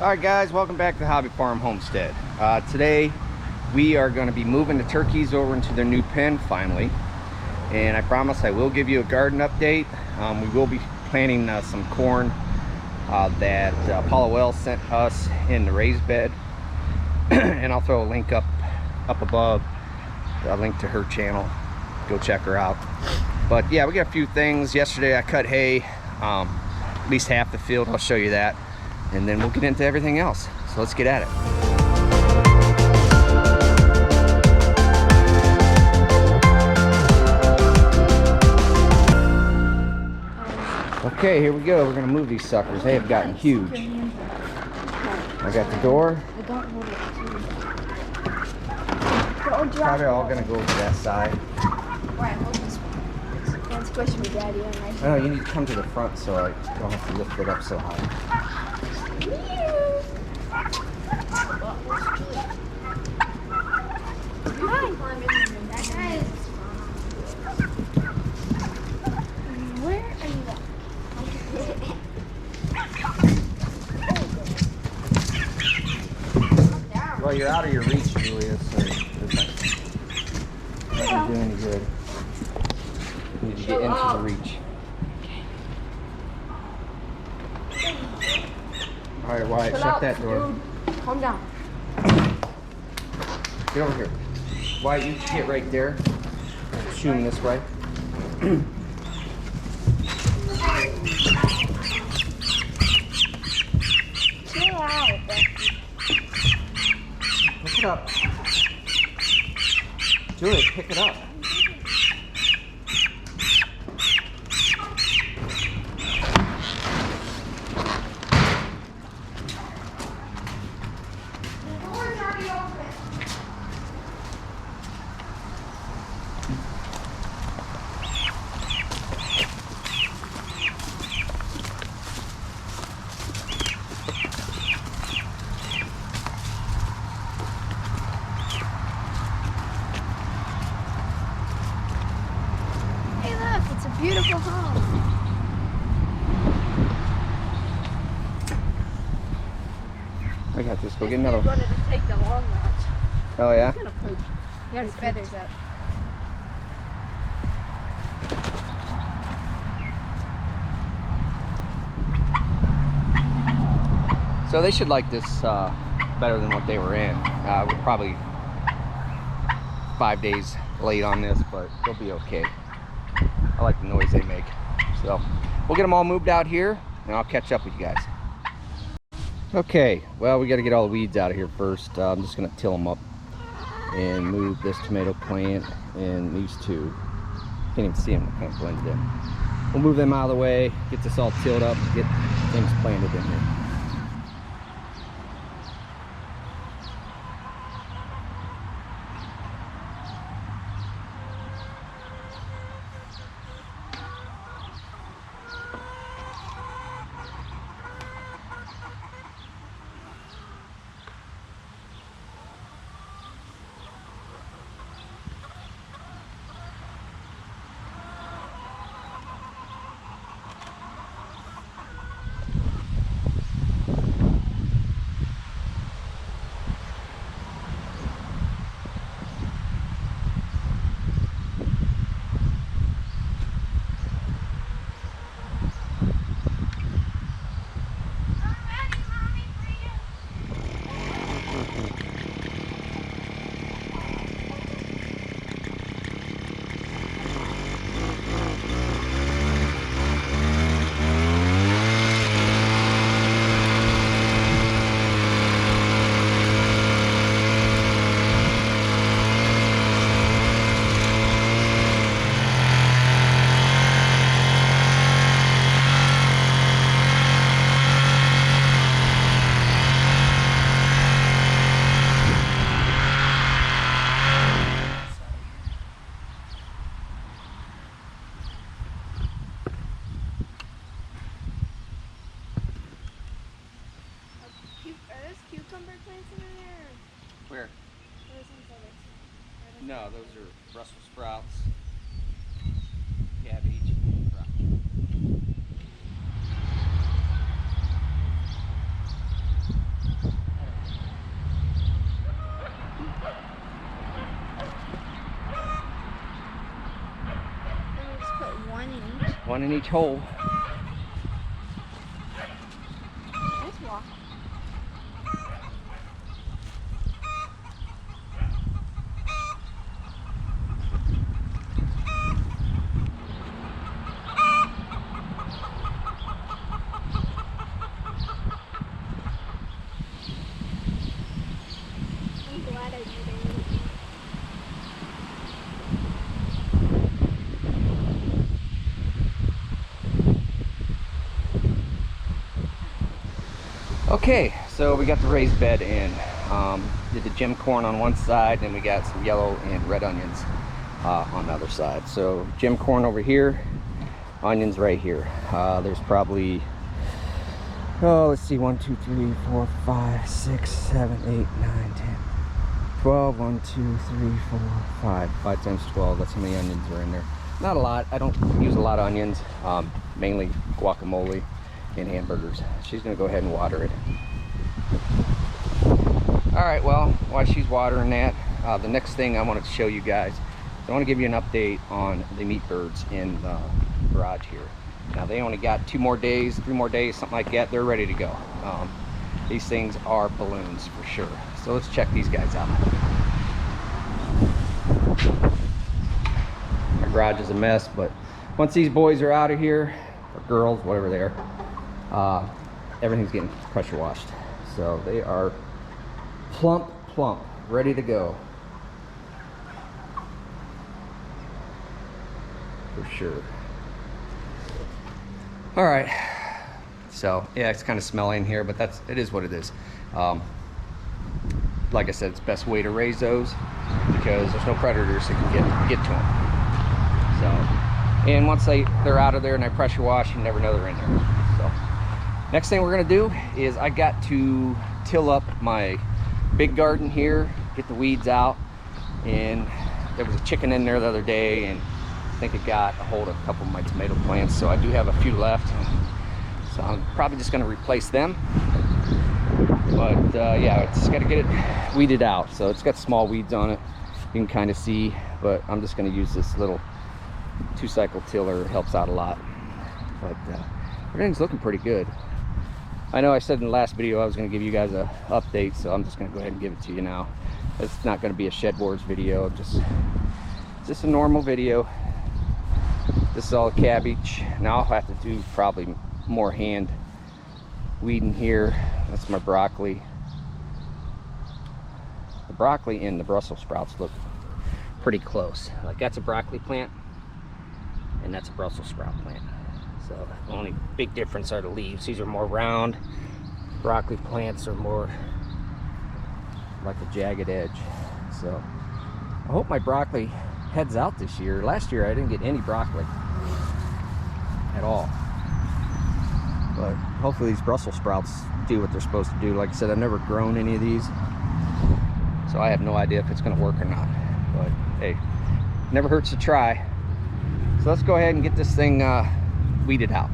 Alright guys, welcome back to the Hobby Farm Homestead. Today we are going to be moving the turkeys over into their new pen finally, and I promise I will give you a garden update. We will be planting some corn that Paula Wells sent us in the raised bed and I'll throw a link up above, a link to her channel. Go check her out. But yeah, we got a few things. Yesterday I cut hay, at least half the field. I'll show you that, and then we'll get into everything else. So let's get at it. Okay, here we go. We're gonna move these suckers. They have gotten huge. I got the door. Probably all gonna go to that side. Oh, you need to come to the front so I don't have to lift it up so high. Where are you at? Well, you're out of your reach, Julia, so it's not gonna do any good. You need to get into the reach. Alright, Wyatt, shut that door. Dude, calm down. Get over here. Wyatt, you get right there. Shoot him this way. Chill out. Pick it up. Julia, pick it up. It's a beautiful home. I got this. Go get another one. Wanted to take the long route. Oh yeah? He got his feathers up. So they should like this better than what they were in. We're probably 5 days late on this, but they'll be okay. I like the noise they make. So we'll get them all moved out here, and I'll catch up with you guys. Okay, well, we got to get all the weeds out of here first. I'm just going to till them up and move this tomato plant and these two. Can't even see them, they're kind of blended in. We'll move them out of the way, get this all tilled up, get things planted in here. cucumber plants in there? Where? No, those are Brussels sprouts, cabbage, and broccoli. One in each hole. Nice walk. I'm glad I did it. Okay, so we got the raised bed in. Did the gem corn on one side, and we got some yellow and red onions on the other side. So gem corn over here, onions right here. There's probably, oh, let's see, 1, 2, 3, 4, 5, 6, 7, 8, 9, 10, 12, 1, 2, 3, 4, 5. 5 times 12, that's how many onions are in there. Not a lot. I don't use a lot of onions, mainly guacamole and hamburgers. She's gonna go ahead and water it. All right, well, while she's watering that, the next thing I wanted to show you guys, I want to give you an update on the meat birds in the garage here. Now they only got 2 more days, 3 more days, something like that. They're ready to go. These things are balloons for sure. So let's check these guys out. My garage is a mess, but once these boys are out of here, or girls, whatever they are, everything's getting pressure washed. So they are plump, ready to go. For sure. All right. So yeah, it's kind of smelly in here, but it is what it is. Like I said, it's the best way to raise those because there's no predators that can get to them. So, and once they're out of there and I pressure wash, you never know they're in there. So next thing we're gonna do is I got to till up my big garden here, get the weeds out, and there was a chicken in there the other day, and I think it got a hold of a couple of my tomato plants, so I do have a few left. So I'm probably just gonna replace them. But yeah, it's got to get it weeded out. So it's got small weeds on it, you can kind of see, but I'm just going to use this little 2-cycle tiller. It helps out a lot. But everything's looking pretty good. I know I said in the last video I was going to give you guys an update, so I'm just going to go ahead and give it to you now. It's not going to be a shed boards video, just a normal video. This is all cabbage. Now I'll have to do probably more hand weeding here. That's my broccoli. The broccoli and the Brussels sprouts look pretty close. Like that's a broccoli plant and that's a Brussels sprout plant. So the only big difference are the leaves. These are more round. Broccoli plants are more like a jagged edge. So I hope my broccoli heads out this year. Last year I didn't get any broccoli at all. But hopefully these Brussels sprouts do what they're supposed to do. Like I said, I've never grown any of these, so I have no idea if it's going to work or not. But hey, never hurts to try. So let's go ahead and get this thing weeded out.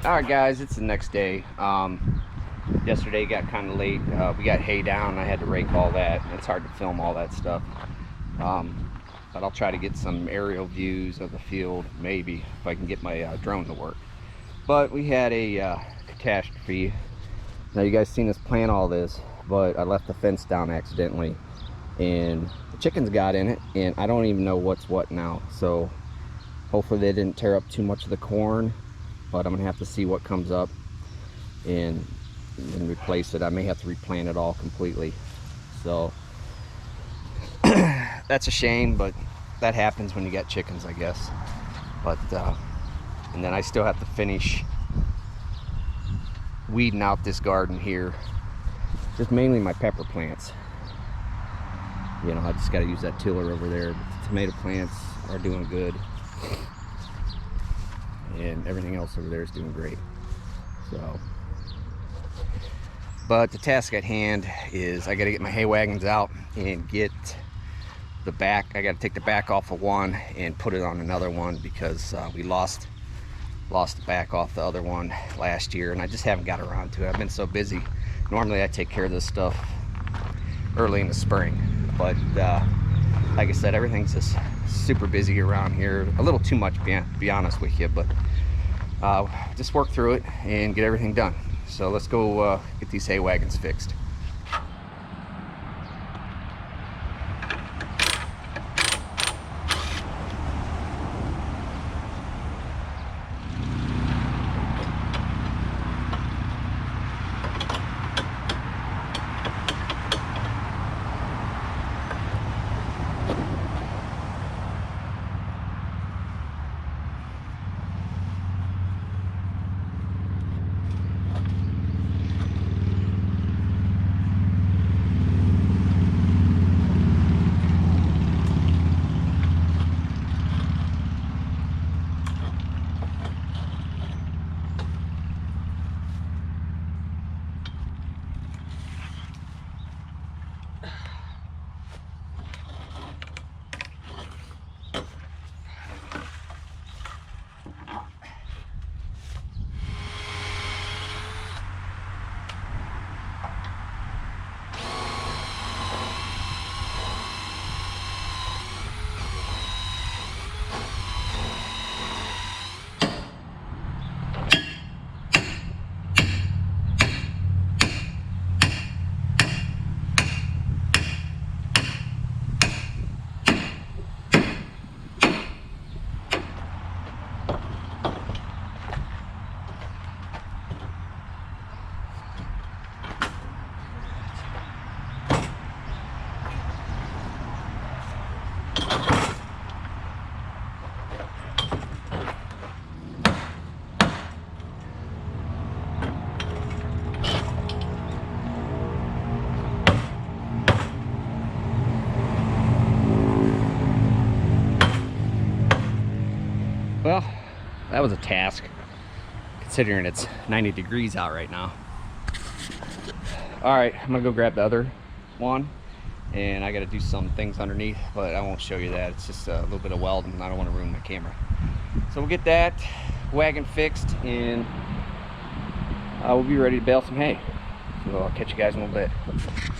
All right guys, it's the next day. Yesterday got kind of late. We got hay down. I had to rake all that. It's hard to film all that stuff, but I'll try to get some aerial views of the field, maybe if I can get my drone to work. But we had a catastrophe. Now you guys seen us plant all this, but I left the fence down accidentally and the chickens got in it, and I don't even know what's what now. So hopefully they didn't tear up too much of the corn, but I'm gonna have to see what comes up and replace it. I may have to replant it all completely. So that's a shame, but that happens when you got chickens, I guess. But and then I still have to finish weeding out this garden here, just mainly my pepper plants. You know, I just got to use that tiller over there. But the tomato plants are doing good, and everything else over there is doing great. So, but the task at hand is I got to get my hay wagons out and get the back. I got to take the back off of one and put it on another one because we lost the back off the other one last year, and I just haven't got around to it. I've been so busy. Normally I take care of this stuff early in the spring, but like I said, everything's just super busy around here. A little too much, to be honest with you, but just work through it and get everything done. So let's go get these hay wagons fixed. Well, that was a task, considering it's 90 degrees out right now. All right, I'm gonna go grab the other one, and I gotta do some things underneath, but I won't show you that. It's just a little bit of welding, and I don't want to ruin my camera. So we'll get that wagon fixed, and we'll be ready to bale some hay. So I'll catch you guys in a little bit.